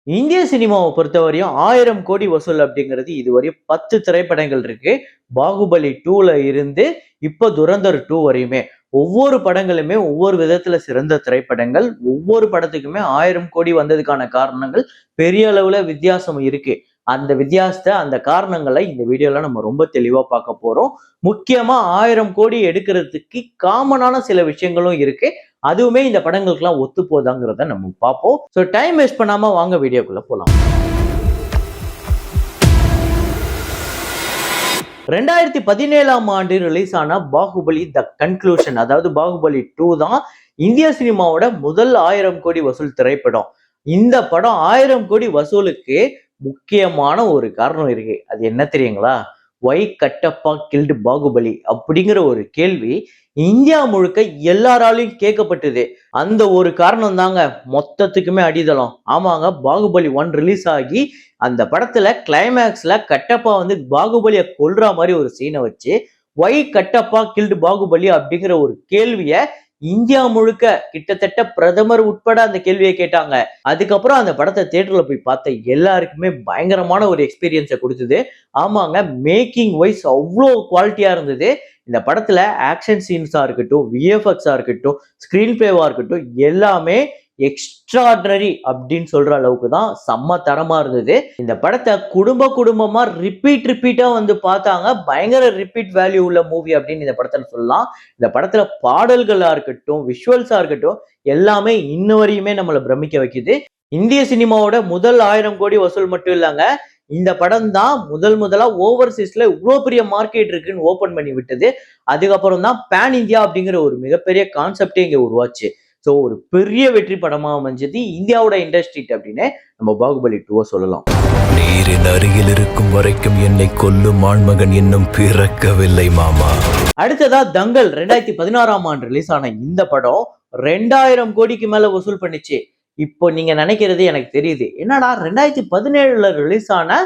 இந்திய சினிமாவை பொறுத்தவரையும் 1000 கோடி வசூல் அப்படிங்கிறது இதுவரையும் 10 திரைப்படங்கள் இருக்கு. பாகுபலி 2ல இருந்து இப்ப துரந்தர் 2 வரையுமே ஒவ்வொரு படங்களுமே ஒவ்வொரு விதத்துல சிறந்த திரைப்படங்கள். ஒவ்வொரு படத்துக்குமே 1000 கோடி வந்ததுக்கான காரணங்கள் பெரிய அளவுல வித்தியாசம் இருக்கு. அந்த வித்தியாசத்தை அந்த காரணங்களை இந்த வீடியோல நம்ம ரொம்ப தெளிவா பார்க்க போறோம். முக்கியமா 1000 கோடி எடுக்கிறதுக்கு காமனான சில விஷயங்களும் இருக்கு. அதுவுமே இந்த படங்களுக்கெல்லாம் ஒத்து போதாங்கிறத நம்ம பார்ப்போம். ஸோ டைம் வேஸ்ட் பண்ணாம வாங்க வீடியோக்குள்ள போலாம். 2017ஆம் ஆண்டு ரிலீஸ் ஆன பாகுபலி த கன்க்ளூஷன், அதாவது பாகுபலி 2 தான் இந்திய சினிமாவோட முதல் 1000 கோடி வசூல் திரைப்படம். இந்த படம் 1000 கோடி வசூலுக்கு முக்கியமான ஒரு காரணம் இருக்கு. அது என்ன தெரியுங்களா? ஒய் கட்டப்பா கில்டு பாகுபலி அப்படிங்கிற ஒரு கேள்வி இந்தியா முழுக்க எல்லாராலையும் கேட்கப்பட்டது. அந்த ஒரு காரணம் தாங்க மொத்தத்துக்குமே அடித்தளம். ஆமாங்க, பாகுபலி 1 ரிலீஸ் ஆகி அந்த படத்துல கிளைமேக்ஸ்ல கட்டப்பா வந்து பாகுபலியை கொல்ற மாதிரி ஒரு சீனை வச்சு ஒய் கட்டப்பா கில்டு பாகுபலி அப்படிங்கிற ஒரு கேள்விய இந்தியா முழுக்க கிட்டத்தட்ட பிரதமர் உட்பட அந்த கேள்வியை கேட்டாங்க. அதுக்கப்புறம் அந்த படத்தை தியேட்டர்ல போய் பார்த்த எல்லாருக்குமே பயங்கரமான ஒரு எக்ஸ்பீரியன்ஸை கொடுத்தது. ஆமாங்க, மேக்கிங் வைஸ் அவ்வளோ குவாலிட்டியா இருந்தது. இந்த படத்துல ஆக்ஷன் சீன்ஸா இருக்கட்டும், விஎஃப்எக்ஸா இருக்கட்டும், ஸ்கிரீன் பிளேவா இருக்கட்டும், எல்லாமே எக்ஸ்ட்ராடனரி அப்படின்னு சொல்ற அளவுக்கு தான் செம்ம தரமா இருந்தது. இந்த படத்தை குடும்பமா ரிப்பீட்டா வந்து பார்த்தாங்க. பயங்கர ரிப்பீட் வேல்யூ உள்ள மூவி அப்படின்னு இந்த படத்துல சொல்லலாம். இந்த படத்துல பாடல்களா இருக்கட்டும், விஷுவல்ஸா இருக்கட்டும், எல்லாமே இன்ன வரையுமே நம்மளை பிரமிக்க வைக்குது. இந்திய சினிமாவோட முதல் 1000 கோடி வசூல் மட்டும் இல்லைங்க, இந்த படம் தான் முதலா ஓவர்சீஸ்ல இவ்வளவு பெரிய மார்க்கெட் இருக்குன்னு ஓபன் பண்ணி விட்டது. அதுக்கப்புறம் தான் பேன் இந்தியா அப்படிங்கிற ஒரு மிகப்பெரிய கான்செப்டே இங்க உருவாச்சு. ஸோ ஒரு பெரிய வெற்றி படமா அமைஞ்சது இந்தியாவோட இண்டஸ்ட்ரி அப்படின்னு நம்ம பாகுபலி 2 சொல்லலாம். நீரின் அருகில் இருக்கும் வரைக்கும் என்னை கொல்லும் ஆண்மகன் இன்னும் பிறக்கவில்லை மாமா. அடுத்ததா தங்கல் 2016ஆம் ஆண்டு ரிலீஸ் ஆன இந்த படம் 2000 கோடிக்கு மேல வசூல் பண்ணிச்சு. இப்போ நீங்க நினைக்கிறது எனக்கு தெரியுது, என்னடா 2017ல ரிலீஸ் ஆன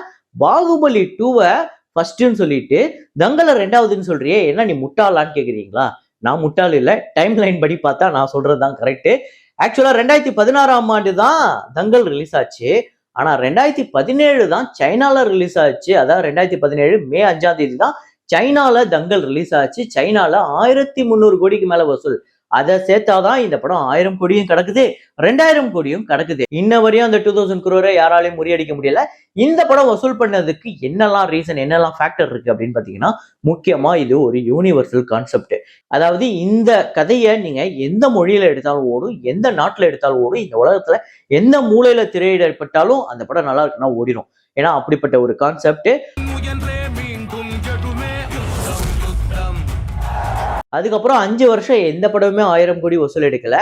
பாகுபலி 2வை ஃபர்ஸ்ட்னு சொல்லிட்டு தங்கலை 2வதுன்னு சொல்றியே, என்ன நீ முட்டாளான்னு கேக்குறீங்களா? நான் முட்டாள் இல்லை, டைம் லைன் படி பார்த்தா நான் சொல்றதுதான் கரெக்ட். ஆக்சுவலா 2016ஆம் ஆண்டு தான் தங்கல் ரிலீஸ் ஆச்சு. ஆனா 2017 தான் சைனால ரிலீஸ் ஆச்சு. அதாவது 2017 மே 5ஆம் தேதி தான் சைனால தங்கல் ரிலீஸ் ஆச்சு. சைனால 1300 கோடிக்கு மேல வசூல். அதை சேர்த்தாதான் இந்த படம் 1000 கோடியும் கிடக்குது, 2000 கோடியும் கிடக்குது. இன்ன வரையும் அந்த 2000 crore யாராலையும் முறியடிக்க முடியல. இந்த படம் வசூல் பண்ணதுக்கு என்னெல்லாம் ரீசன், என்னெல்லாம் ஃபேக்டர் இருக்கு அப்படின்னு பாத்தீங்கன்னா, முக்கியமா இது ஒரு யூனிவர்சல் கான்செப்ட். அதாவது இந்த கதையை நீங்க எந்த மொழியில எடுத்தாலும் ஓடும், எந்த நாட்டுல எடுத்தாலும் ஓடும், இந்த உலகத்துல எந்த மூலையில திரையிடப்பட்டாலும் அந்த படம் நல்லா இருக்குன்னா ஓடிடும். ஏன்னா அப்படிப்பட்ட ஒரு கான்செப்ட். அதுக்கப்புறம் 5 வருஷம் எந்த படமுமே 1000 கோடி வசூல் எடுக்கல.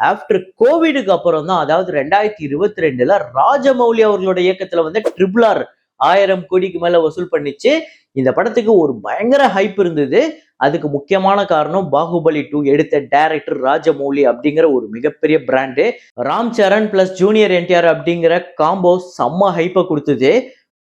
ஆஃப்டர் கோவிடுக்கு அப்புறம் தான், அதாவது 2022ல ராஜமௌலி அவர்களோட இயக்கத்துல வந்து RRR 1000 கோடிக்கு மேல வசூல் பண்ணிச்சு. இந்த படத்துக்கு ஒரு பயங்கர ஹைப் இருந்தது. அதுக்கு முக்கியமான காரணம் பாகுபலி 2 எடுத்த டைரக்டர் ராஜமௌலி அப்படிங்கிற ஒரு மிகப்பெரிய brand. Ram Charan plus junior NTR அப்படிங்கிற காம்போ செம்ம ஹைப்பை கொடுத்தது.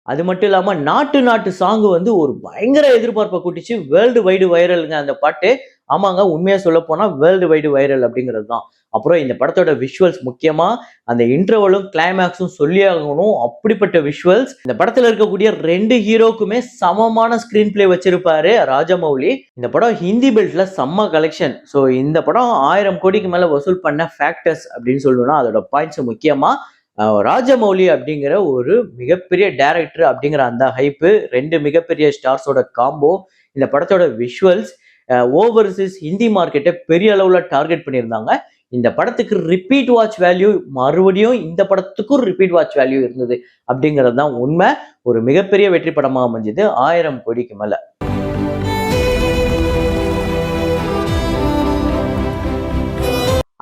அது மட்டும் இல்லாம நாட்டு சாங் வந்து ஒரு பயங்கர எதிர்பார்ப்பை கூட்டிச்சு. வேர்ல்டு வைடு வைரலுங்க அந்த பாட்டு. ஆமாங்க, உண்மையா சொல்ல போனா வேர்ல்டு வைடு வைரல் அப்படிங்கிறது தான். அப்புறம் இந்த படத்தோட விஷுவல்ஸ், முக்கியமா அந்த இன்டர்வலும் கிளைமேக்ஸும் சொல்லி ஆகணும். அப்படிப்பட்ட விஷுவல்ஸ். இந்த படத்துல இருக்கக்கூடிய 2 ஹீரோக்குமே சமமான ஸ்கிரீன் பிளே வச்சிருப்பாரு ராஜமௌலி. இந்த படம் ஹிந்தி பெல்ட்ல செம்ம கலெக்ஷன். ஸோ இந்த படம் 1000 கோடிக்கு மேல வசூல் பண்ண ஃபேக்டர்ஸ் அப்படின்னு சொல்லணும்னா அதோட பாயிண்ட்ஸ் முக்கியமா ராஜமௌலி அப்படிங்கிற ஒரு மிகப்பெரிய டைரக்டர் அப்படிங்கிற அந்த ஹைப்பு, 2 மிகப்பெரிய ஸ்டார்ஸோட காம்போ, இந்த படத்தோட விஷுவல்ஸ், ஓவர்சீஸ் ஹிந்தி மார்க்கெட்டை பெரிய அளவுல டார்கெட் பண்ணியிருந்தாங்க. இந்த படத்துக்கு ரிப்பீட் வாட்ச் வேல்யூ, மறுபடியும் இந்த படத்துக்கும் ரிப்பீட் வாட்ச் வேல்யூ இருந்தது அப்படிங்கிறது தான் உண்மை. ஒரு மிகப்பெரிய வெற்றி படமா அமைஞ்சது 1000 கோடிக்கு மேல.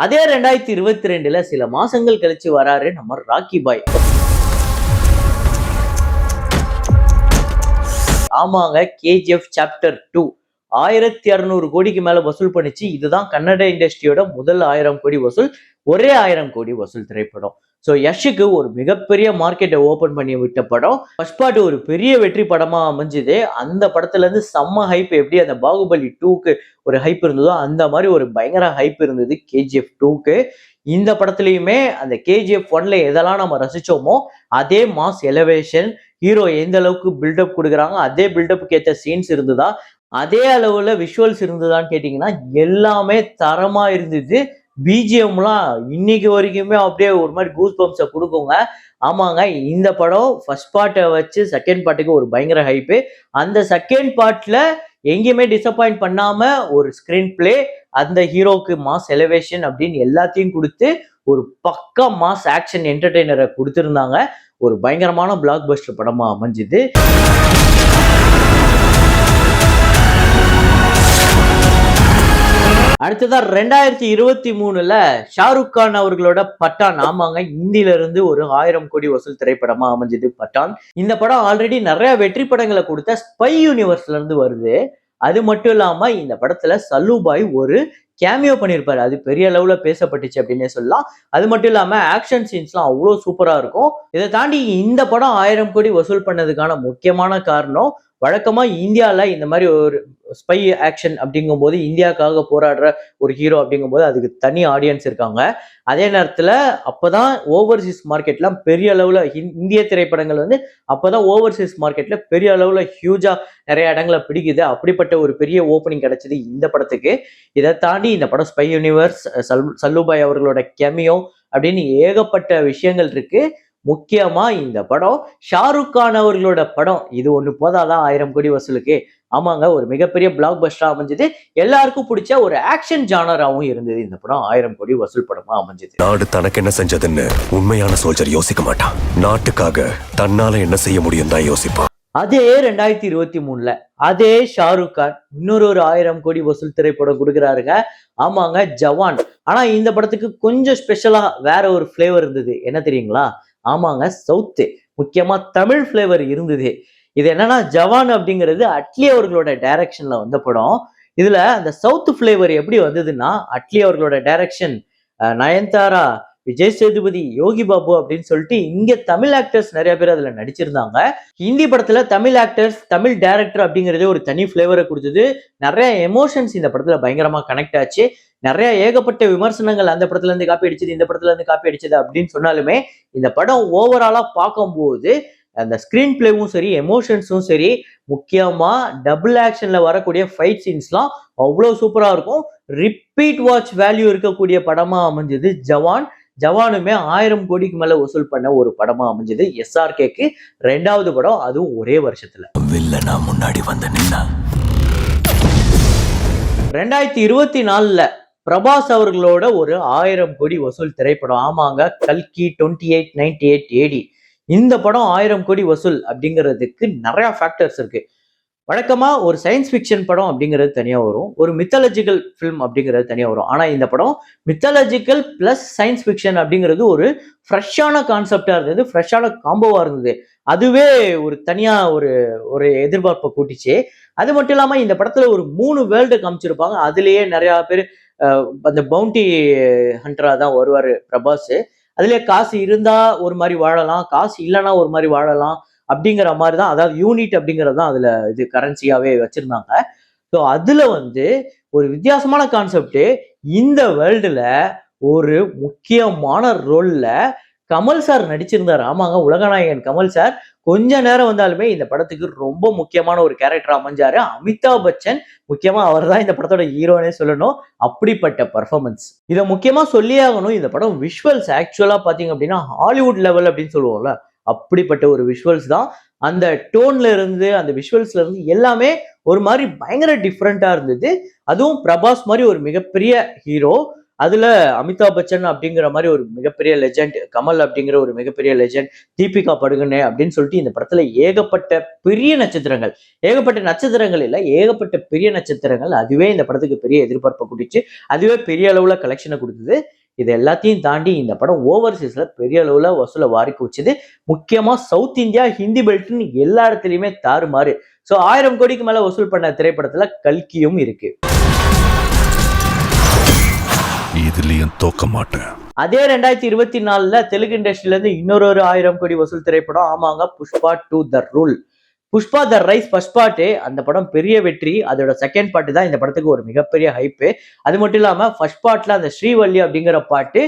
அதே 2022ல சில மாசங்கள் கழிச்சு வராரு நம்ம ராக்கி பாய். ஆமாங்க, KGF சாப்டர் 2 1600 கோடிக்கு மேல வசூல் பண்ணிச்சு. இதுதான் கன்னட இண்டஸ்ட்ரியோட முதல் 1000 கோடி வசூல், ஒரே 1000 கோடி வசூல் திரைப்படம். ஸோ யஷுக்கு ஒரு மிகப்பெரிய மார்க்கெட்டை ஓபன் பண்ணி விட்ட படம். ஃபர்ஸ்ட் பார்ட் ஒரு பெரிய வெற்றி படமா அமைஞ்சுது. அந்த படத்துல இருந்து செம்ம ஹைப். எப்படி அந்த பாகுபலி 2க்கு ஒரு ஹைப் இருந்ததோ அந்த மாதிரி ஒரு பயங்கர ஹைப் இருந்தது KGF 2க்கு. இந்த படத்துலயுமே அந்த கேஜிஎஃப் 1ல எதெல்லாம் நம்ம ரசிச்சோமோ அதே மாஸ் எலவேஷன், ஹீரோ எந்த அளவுக்கு பில்டப் கொடுக்குறாங்க, அதே பில்டப்புக்கு ஏற்ற சீன்ஸ் இருந்ததா, அதே அளவுல விஷுவல்ஸ் இருந்ததான்னு கேட்டீங்கன்னா எல்லாமே தரமா இருந்தது. பிஜிஎம்லாம் இன்னைக்கு வரைக்குமே அப்படியே ஒரு மாதிரி கூஸ் பம்ப்ஸை கொடுக்குங்க. ஆமாங்க, இந்த படம் ஃபர்ஸ்ட் பார்ட்டை வச்சு செகண்ட் பார்ட்டுக்கு ஒரு பயங்கர ஹைப்பு. அந்த செகண்ட் பார்ட்ல எங்கேயுமே டிசப்பாயிண்ட் பண்ணாம ஒரு ஸ்கிரீன் பிளே, அந்த ஹீரோக்கு மாஸ் எலிவேஷன் அப்படின்னு எல்லாத்தையும் கொடுத்து ஒரு பக்கா மாஸ் ஆக்ஷன் என்டர்டெய்னரை கொடுத்திருந்தாங்க. ஒரு பயங்கரமான பிளாக் பஸ்டர் படமா அமைஞ்சுது. அடுத்ததான் 2023ல ஷாருக் கான் அவர்களோட பட்டான். ஆமாங்க, இந்தியில இருந்து ஒரு 1000 கோடி வசூல் திரைப்படமா அமைஞ்சது பட்டான். இந்த படம் ஆல்ரெடி நிறைய வெற்றி படங்களை கொடுத்த ஸ்பை யூனிவர்ஸ்ல இருந்து வருது. அது மட்டும் இல்லாம இந்த படத்துல சல்லுபாய் ஒரு கேமியோ பண்ணியிருப்பாரு. அது பெரிய அளவுல பேசப்பட்டுச்சு அப்படின்னே சொல்லலாம். அது மட்டும் இல்லாம ஆக்ஷன் சீன்ஸ்லாம் அவ்வளோ சூப்பரா இருக்கும். இதை தாண்டி இந்த படம் 1000 கோடி வசூல் பண்ணதுக்கான முக்கியமான காரணம், வழக்கமா இந்தியால இந்த மாதிரி ஒரு ஸ்பை ஆக்ஷன் அப்படிங்கும்போது இந்தியாவுக்காக போராடுற ஒரு ஹீரோ அப்படிங்கும்போது அதுக்கு தனி ஆடியன்ஸ் இருக்காங்க. அதே நேரத்துல அப்பதான் ஓவர்சீஸ் மார்க்கெட்ல பெரிய அளவுல இந்திய திரைப்படங்கள் வந்து அப்பதான் ஓவர்சீஸ் மார்க்கெட்ல பெரிய அளவுல ஹியூஜா நிறைய இடங்களை பிடிக்குது. அப்படிப்பட்ட ஒரு பெரிய ஓப்பனிங் கிடைச்சது இந்த படத்துக்கு. இதை தாண்டி இந்த படம் ஸ்பை யூனிவர்ஸ், சல்லுபாய் அவர்களோட கெமியோ அப்படின்னு ஏகப்பட்ட விஷயங்கள் இருக்கு. முக்கியமா இந்த படம் ஷாருக் கான் அவர்களோட படம். இது ஒண்ணு போதாதான் 1000 கோடி வசூலுக்கு. ஆமாங்க, ஒரு மிகப்பெரிய பிளாக் பஸ்டரா அமைஞ்சது. எல்லாருக்கும் பிடிச்ச ஒரு ஆக்ஷன் ஜானராவும் இருந்தது. இந்த படம் 1000 கோடி வசூல் படமா அமைஞ்சது. நாடு தனக்கு என்ன செஞ்சதுன்னு உண்மையான சோல்ஜர் யோசிக்க மாட்டான். நாட்டுக்காக தன்னால என்ன செய்ய முடியும் தான் யோசிப்பான். அதே 2023ல அதே ஷாருக் கான் இன்னொரு 1000 கோடி வசூல் திரைப்படம் கொடுக்குறாருங்க. ஆமாங்க, ஜவான். ஆனா இந்த படத்துக்கு கொஞ்சம் ஸ்பெஷலா வேற ஒரு பிளேவர் இருந்தது. என்ன தெரியுங்களா? ஆமாங்க, சவுத்து, முக்கியமா தமிழ் பிளேவர் இருந்தது. இது என்னன்னா, ஜவான் அப்படிங்கிறது அட்லி அவர்களோட டைரக்ஷன்ல வந்த படம். இதுல அந்த சவுத் பிளேவர் எப்படி வந்ததுன்னா, அட்லி அவர்களோட டைரக்ஷன், நயன்தாரா, விஜய் சேதுபதி, யோகி பாபு அப்படின்னு சொல்லிட்டு இங்க தமிழ் ஆக்டர்ஸ் நிறைய பேர் அதுல நடிச்சிருந்தாங்க. ஹிந்தி படத்துல தமிழ் ஆக்டர்ஸ், தமிழ் டைரக்டர் அப்படிங்கிறதே ஒரு தனி பிளேவரை கொடுத்தது. நிறைய எமோஷன்ஸ் இந்த படத்துல பயங்கரமா கனெக்ட் ஆச்சு. நிறைய ஏகப்பட்ட விமர்சனங்கள் அந்த படத்துல இருந்து காப்பி அடிச்சது, இந்த படத்துல இருந்து காப்பி அடிச்சது அப்படின்னு சொன்னாலுமே இந்த படம் ஓவராலா பார்க்கும்போது அந்த ஸ்கிரீன் பிளேவும் சரி, எமோஷன்ஸும் சரி, முக்கியமா டபுள் ஆக்ஷன்ல வரக்கூடிய ஃபைட் சீன்ஸ்லாம் அவ்வளோ சூப்பரா இருக்கும். ரிப்பீட் வாட்ச் வேல்யூ இருக்கக்கூடிய படமா அமைஞ்சது ஜவான். ஜவானுமே 1000 கோடிக்கு மேல வசூல் பண்ண ஒரு படமா அமைஞ்சது. SRKக்கு 2வது படம், அதுவும் ஒரே வருஷத்துல. வில்லனா முன்னாடி வந்து நின்னா 2024ல பிரபாஸ் அவர்களோட ஒரு 1000 கோடி வசூல் திரைப்படம். ஆமாங்க, கல்கி 2898 AD. இந்த படம் 1000 கோடி வசூல் அப்படிங்கிறதுக்கு நிறைய ஃபேக்டர்ஸ் இருக்கு. வழக்கமா ஒரு சயின்ஸ் ஃபிக்ஷன் படம் அப்படிங்கிறது தனியா வரும், ஒரு மித்தாலஜிக்கல் ஃபிலிம் அப்படிங்கிறது தனியா வரும். ஆனா இந்த படம் மித்தாலஜிக்கல் பிளஸ் சயின்ஸ் ஃபிக்ஷன் அப்படிங்கிறது ஒரு ஃப்ரெஷ்ஷான கான்செப்டா இருந்தது, ஃப்ரெஷ்ஷான காம்போவா இருந்தது. அதுவே ஒரு தனியா ஒரு ஒரு எதிர்பார்ப்பை கூட்டிச்சு. அது மட்டும் இல்லாம இந்த படத்துல ஒரு 3 வேர்ல்டு காமிச்சிருப்பாங்க. அதுலயே நிறைய பேர் அந்த பவுண்டி ஹண்டரா தான் வருவாரு பிரபாஸ். அதுலயே காசு இருந்தா ஒரு மாதிரி வாழலாம், காசு இல்லைன்னா ஒரு மாதிரி வாழலாம் அப்படிங்கிற மாதிரி தான், அதாவது யூனிட் அப்படிங்கிறது தான் அதுல இது கரன்சியாவே வச்சிருந்தாங்க. ஸோ அதுல வந்து ஒரு வித்தியாசமான கான்செப்ட். இந்த வேர்ல்டுல ஒரு முக்கியமான ரோல்ல கமல் சார் நடிச்சிருந்தார். ஆமாங்க, உலகநாயகன் கமல் சார் கொஞ்ச நேரம் வந்தாலுமே இந்த படத்துக்கு ரொம்ப முக்கியமான ஒரு கேரக்டர் அமைஞ்சாரு. அமிதாப் பச்சன், முக்கியமா அவர் தான் இந்த படத்தோட ஹீரோனே சொல்லணும். அப்படிப்பட்ட பர்ஃபார்மன்ஸ். இதை முக்கியமா சொல்லியே ஆகணும். இந்த படம் விஷுவல்ஸ் ஆக்சுவலா பாத்தீங்க அப்படின்னா ஹாலிவுட் லெவல் அப்படின்னு சொல்லுவோம்ல, அப்படிப்பட்ட ஒரு விஷுவல்ஸ் தான். அந்த டோன்ல இருந்து, அந்த விஷுவல்ஸ்ல இருந்து எல்லாமே ஒரு மாதிரி பயங்கர டிஃப்ரெண்டா இருந்தது. அதுவும் பிரபாஸ் மாதிரி ஒரு மிகப்பெரிய ஹீரோ, அதுல அமிதாப் பச்சன் அப்படிங்கிற மாதிரி ஒரு மிகப்பெரிய லெஜெண்ட், கமல் அப்படிங்கிற ஒரு மிகப்பெரிய லெஜெண்ட், தீபிகா படுகோனே அப்படின்னு சொல்லிட்டு இந்த படத்துல ஏகப்பட்ட பெரிய நட்சத்திரங்கள், ஏகப்பட்ட நட்சத்திரங்கள் இல்ல, ஏகப்பட்ட பெரிய நட்சத்திரங்கள். அதுவே இந்த படத்துக்கு பெரிய எதிர்பார்ப்பை கூட்டிச்சு, அதுவே பெரிய அளவுல கலெக்ஷனை கொடுத்தது. இது எல்லாத்தையும் தாண்டி இந்த படம் ஓவர்சீஸ்ல பெரிய அளவுல வசூலை வாரி குவிச்சது. முக்கியமா சவுத் இந்தியா, ஹிந்தி பெல்ட்னு எல்லா இடத்துலயுமே தாறுமாறு. ஸோ 1000 கோடிக்கு மேல வசூல் பண்ண திரைப்படத்துல கல்கியும் இருக்கு. இதுலயும் தோக்க மாட்டேன். அதே 2024ல தெலுங்கு இண்டஸ்ட்ரியில இருந்து இன்னொரு 1000 கோடி வசூல் திரைப்படம். ஆமாங்க, Pushpa 2 the rule. Pushpa the rise first part, அந்த படம் பெரிய வெற்றி. அதோட செகண்ட் பார்ட்டு தான் இந்த படத்துக்கு ஒரு மிகப்பெரிய ஹைப்பு. அது மட்டும் இல்லாம ஃபர்ஸ்ட் பார்ட்ல அந்த ஸ்ரீவள்ளி அப்படிங்கிற பாட்டு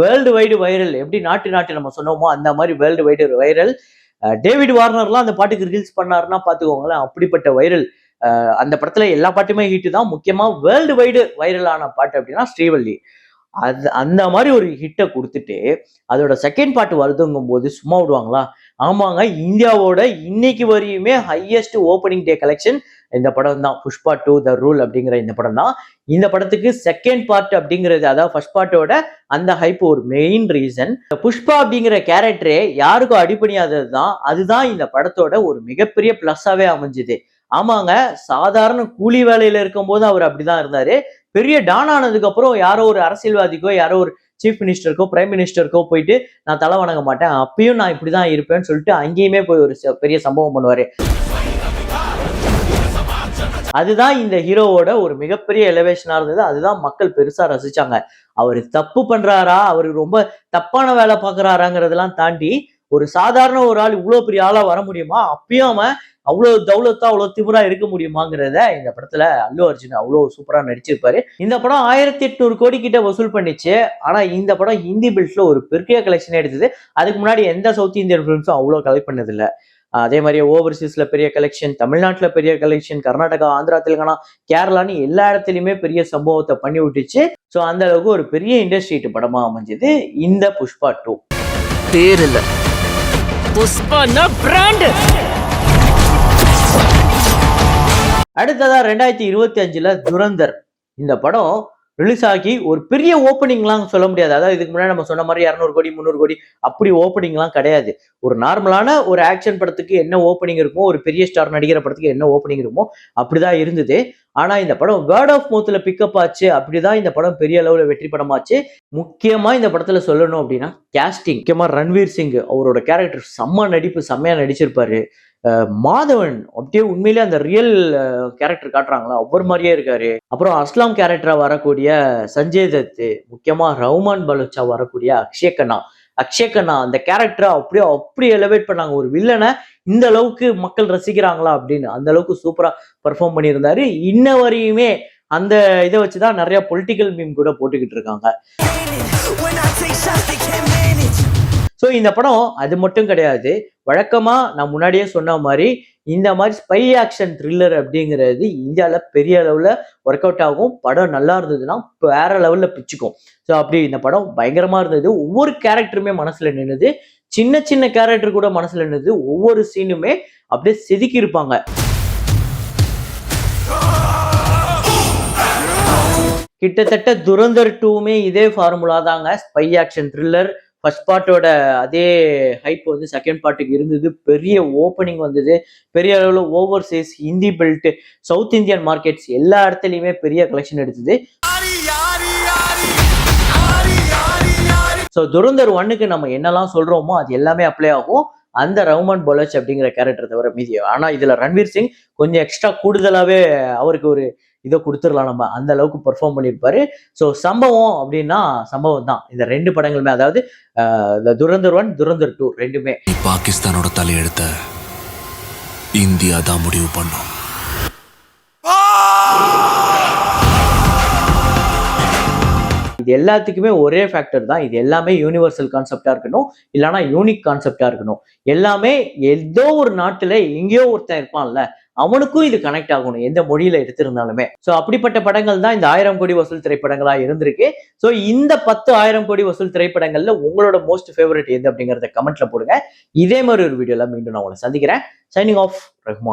வேர்ல்டு வைடு வைரல். எப்படி நாட்டு நம்ம சொன்னோமோ அந்த மாதிரி வேர்ல்டு வைடு வைரல். டேவிட் வார்னர்லாம் அந்த பாட்டுக்கு ரீல்ஸ் பண்ணாருன்னா பாத்துக்கோங்களேன், அப்படிப்பட்ட வைரல். அந்த படத்துல எல்லா பாட்டுமே ஹிட் தான். முக்கியமா வேர்ல்டு வைடு வைரலான பாட்டு அப்படின்னா ஸ்ரீவள்ளி. அந்த மாதிரி ஒரு ஹிட்டை கொடுத்துட்டு அதோட செகண்ட் பார்ட் வருதுங்கும் போது சும்மா விடுவாங்களா? ஆமாங்க, இந்தியாவோட இன்னைக்கு வரையுமே ஹையஸ்ட் ஓப்பனிங் டே கலெக்ஷன் இந்த படம் தான். புஷ்பா 2 த ரூல் அப்படிங்கிற இந்த படம் தான். இந்த படத்துக்கு செகண்ட் பார்ட் அப்படிங்கிறது, அதாவது ஃபர்ஸ்ட் பார்ட்டோட அந்த ஹைப் ஒரு மெயின் ரீசன். புஷ்பா அப்படிங்கிற கேரக்டரே யாருக்கும் அடிப்பணியாதது தான். அதுதான் இந்த படத்தோட ஒரு மிகப்பெரிய பிளஸ்ஸாவே அமைஞ்சுது. ஆமாங்க, சாதாரண கூலி வேலையில இருக்கும் போது அவர் அப்படிதான் இருந்தாரு. பெரிய டான் ஆனதுக்கு அப்புறம் யாரோ ஒரு அரசியல்வாதிக்கோ, யாரோ ஒரு சீஃப் மினிஸ்டருக்கோ, பிரைம் மினிஸ்டருக்கோ போயிட்டு நான் தலை வணங்க மாட்டேன், அப்பயும் நான் இப்படிதான் இருப்பேன்னு சொல்லிட்டு அங்கேயுமே போய் ஒரு பெரிய சம்பவம் பண்ணுவாரு. அதுதான் இந்த ஹீரோவோட ஒரு மிகப்பெரிய எலிவேஷனா இருந்தது. அதுதான் மக்கள் பெருசா ரசிச்சாங்க. அவர் தப்பு பண்றாரா, அவரு ரொம்ப தப்பான வேலை பாக்குறாராங்கிறதெல்லாம் தாண்டி ஒரு சாதாரண ஒரு ஆள் இவ்வளவு பெரிய ஆளா வர முடியுமா, அப்பயும் அவன் அவ்வளவு தௌலத்தா அவ்வளவு திமிரா இருக்க முடியுமாங்கிறத இந்த படத்துல அல்லு அர்ஜுன் அவ்வளவு சூப்பரா நடிச்சிருப்பாரு. இந்த படம் 1800 கோடி கிட்ட வசூல் பண்ணிச்சு. ஆனா இந்த படம் ஹிந்தி பில்ட்ல ஒரு பெரிய கலெக்ஷன் எடுத்தது. அதுக்கு முன்னாடி எந்த சவுத் இந்தியன் பிலிம்ஸும் அவ்வளவு கலெக்ட் பண்ணது இல்ல. அதே மாதிரி ஓவர்சீஸ்ல பெரிய கலெக்ஷன், தமிழ்நாட்டுல பெரிய கலெக்ஷன், கர்நாடகா, ஆந்திரா, தெலுங்கானா, கேரளான்னு எல்லா இடத்துலயுமே பெரிய சம்பவத்தை பண்ணி விட்டுச்சு. ஸோ அந்த அளவுக்கு ஒரு பெரிய இண்டஸ்ட்ரி ஹிட் படமா அமைஞ்சது இந்த புஷ்பா 2. பேர் இல்ல, புஷ்பானா பிராண்ட். அடுத்ததா 2025ல துரந்தர். இந்த படம் ரிலீஸ் ஆகி ஒரு பெரிய ஓப்பனிங்லாம் சொல்ல முடியாது. அதாவது இதுக்கு முன்னாடி நம்ம சொன்ன மாதிரி 200 கோடி 300 கோடி அப்படி ஓப்பனிங்லாம் கிடையாது. ஒரு நார்மலான ஒரு ஆக்ஷன் படத்துக்கு என்ன ஓப்பனிங் இருக்குமோ, ஒரு பெரிய ஸ்டார் நடிக்கிற படத்துக்கு என்ன ஓப்பனிங் இருக்குமோ அப்படிதான் இருந்தது. ஆனா இந்த படம் வேர்ட் ஆஃப் மவுத்ல பிக்கப் ஆச்சு. அப்படிதான் இந்த படம் பெரிய அளவுல வெற்றி படமாச்சு. முக்கியமா இந்த படத்துல சொல்லணும் அப்படின்னா கேஸ்டிங். முக்கியமா ரன்வீர் சிங் அவரோட கேரக்டர் செம்ம நடிப்பு, செம்மையா நடிச்சிருப்பாரு. மாதவன் அப்படியே உண்மையிலே அந்த ரியல் கேரக்டர் காட்டுறாங்களா ஒவ்வொரு மாதிரியே இருக்காரு. அப்புறம் அஸ்லாம் கேரக்டரா வரக்கூடிய சஞ்சய் தத், முக்கியமா ரஹ்மான் பலுச்சா வரக்கூடிய அக்ஷய் கண்ணா அந்த கேரக்டரை அப்படி எலிவேட் பண்ணாங்க. ஒரு வில்லனை இந்த அளவுக்கு மக்கள் ரசிக்கிறாங்களா அப்படின்னு அந்த அளவுக்கு சூப்பரா பெர்ஃபார்ம் பண்ணியிருந்தாரு. இன்ன வரையுமே அந்த இதை வச்சுதான் நிறைய பொலிட்டிக்கல் மீம் கூட போட்டுக்கிட்டு இருக்காங்க. ஸோ இந்த படம் அது மட்டும் கிடையாது. வழக்கமா நான் முன்னாடியே சொன்ன மாதிரி இந்த மாதிரி ஸ்பை ஆக்ஷன் த்ரில்லர் அப்படிங்கிறது இந்தியாவில் பெரிய அளவில் ஒர்க் அவுட் ஆகும். படம் நல்லா இருந்ததுன்னா வேற லெவலில் பிச்சுக்கும். ஸோ அப்படி இந்த படம் பயங்கரமா இருந்தது. ஒவ்வொரு கேரக்டருமே மனசுல நின்னுது. சின்ன சின்ன கேரக்டர் கூட மனசுல நின்னுது. ஒவ்வொரு சீனுமே அப்படியே செதுக்கி இருப்பாங்க. கிட்டத்தட்ட துரந்தர் 2மே இதே ஃபார்முலா தாங்க. Spy action thriller. ஃபர்ஸ்ட் பார்ட்டோட அதே ஹைப் வந்து செகண்ட் பார்ட்டுக்கு இருந்தது. பெரிய ஓப்பனிங் வந்தது. பெரிய அளவில் Overseas, Hindi belt, south Indian markets எல்லா இடத்துலையுமே பெரிய கலெக்ஷன் எடுத்தது. ஸோ துரந்தர் 1க்கு நம்ம என்னெல்லாம் சொல்றோமோ அது எல்லாமே அப்ளை ஆகும். அந்த ரஹ்மான் பலுச் அப்படிங்கிற கேரக்டர் தவிர மீதி. ஆனா இதுல ரன்வீர் சிங் கொஞ்சம் எக்ஸ்ட்ரா கூடுதலாவே அவருக்கு ஒரு இதை கொடுத்துடலாம். நம்ம அந்த அளவுக்கு பெர்ஃபார்ம் பண்ணியிருப்பாரு. ஸோ சம்பவம் அப்படின்னா சம்பவம் தான் இந்த 2 படங்களுமே. அதாவது துரந்தர் 1, துரந்தர் 2 ரெண்டுமே. பாகிஸ்தானோட தலையெழுத்த இந்தியா தான் முடிவு பண்ணும். இது எல்லாத்துக்குமே ஒரே ஃபேக்டர் தான். இது எல்லாமே யூனிவர்சல் கான்செப்டா இருக்கணும், இல்லைன்னா யூனிக் கான்செப்டா இருக்கணும். எல்லாமே ஏதோ ஒரு நாட்டுல எங்கேயோ ஒருத்தன் இருப்பான்ல, அவனுக்கும் இது கனெக்ட் ஆகணும் எந்த மொழியில எடுத்திருந்தாலுமே. ஸோ அப்படிப்பட்ட படங்கள் தான் இந்த 1000 கோடி வசூல் திரைப்படங்களா இருந்திருக்கு. ஸோ இந்த 10,000 கோடி வசூல் திரைப்படங்கள்ல உங்களோட மோஸ்ட் ஃபேவரட் எது அப்படிங்கறத கமெண்ட்ல போடுங்க. இதே மாதிரி ஒரு வீடியோல மீண்டும் நான் உங்களை சந்திக்கிறேன். Signing off, Rahman.